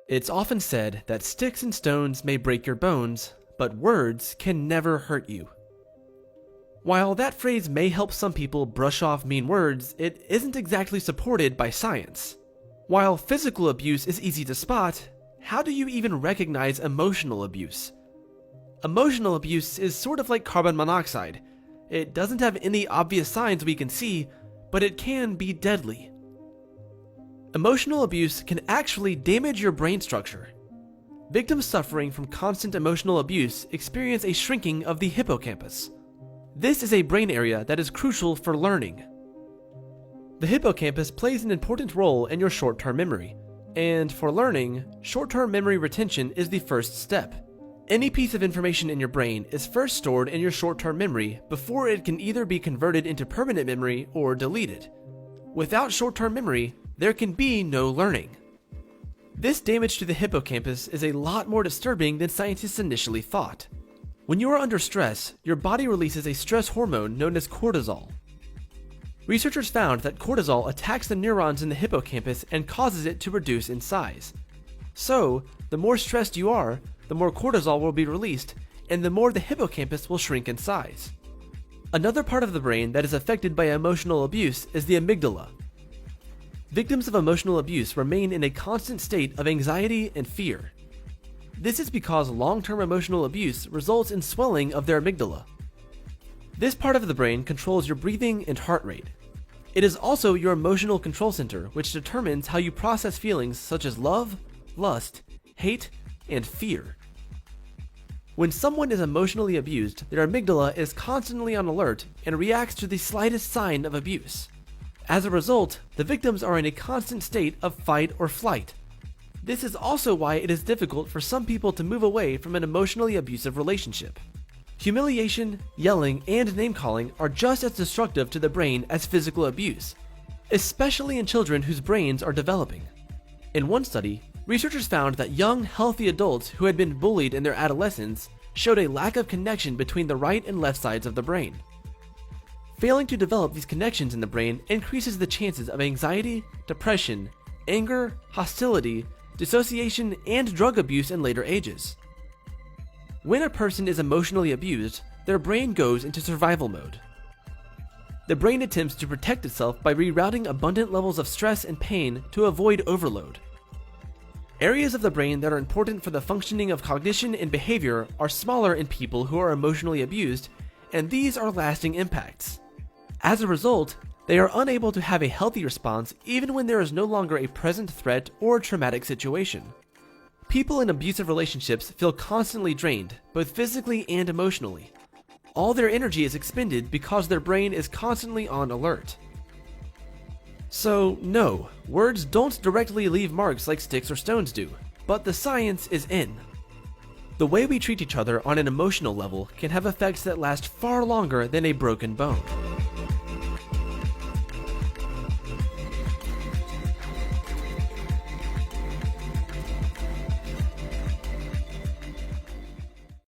It's often said that sticks and stones may break your bones, but words can never hurt you. While that phrase may help some people brush off mean words, it isn't exactly supported by science. While physical abuse is easy to spot, how do you even recognize emotional abuse? Emotional abuse is sort of like carbon monoxide. It doesn't have any obvious signs we can see, but it can be deadly. Emotional abuse can actually damage your brain structure. Victims suffering from constant emotional abuse experience a shrinking of the hippocampus. This is a brain area that is crucial for learning. The hippocampus plays an important role in your short-term memory, and for learning, short-term memory retention is the first step. Any piece of information in your brain is first stored in your short-term memory before it can either be converted into permanent memory or deleted. Without short-term memory, there can be no learning. This damage to the hippocampus is a lot more disturbing than scientists initially thought. When you are under stress, your body releases a stress hormone known as cortisol. Researchers found that cortisol attacks the neurons in the hippocampus and causes it to reduce in size. So, the more stressed you are, the more cortisol will be released, and the more the hippocampus will shrink in size. Another part of the brain that is affected by emotional abuse is the amygdala. Victims of emotional abuse remain in a constant state of anxiety and fear. This is because long-term emotional abuse results in swelling of their amygdala. This part of the brain controls your breathing and heart rate. It is also your emotional control center, which determines how you process feelings such as love, lust, hate, and fear. When someone is emotionally abused, their amygdala is constantly on alert and reacts to the slightest sign of abuse. As a result, the victims are in a constant state of fight or flight. This is also why it is difficult for some people to move away from an emotionally abusive relationship. Humiliation, yelling, and name-calling are just as destructive to the brain as physical abuse, especially in children whose brains are developing. In one study, researchers found that young, healthy adults who had been bullied in their adolescence showed a lack of connection between the right and left sides of the brain. Failing to develop these connections in the brain increases the chances of anxiety, depression, anger, hostility, dissociation, and drug abuse in later ages. When a person is emotionally abused, their brain goes into survival mode. The brain attempts to protect itself by rerouting abundant levels of stress and pain to avoid overload. Areas of the brain that are important for the functioning of cognition and behavior are smaller in people who are emotionally abused, and these are lasting impacts. As a result, they are unable to have a healthy response even when there is no longer a present threat or traumatic situation. People in abusive relationships feel constantly drained, both physically and emotionally. All their energy is expended because their brain is constantly on alert. So, no, words don't directly leave marks like sticks or stones do, but the science is in. The way we treat each other on an emotional level can have effects that last far longer than a broken bone.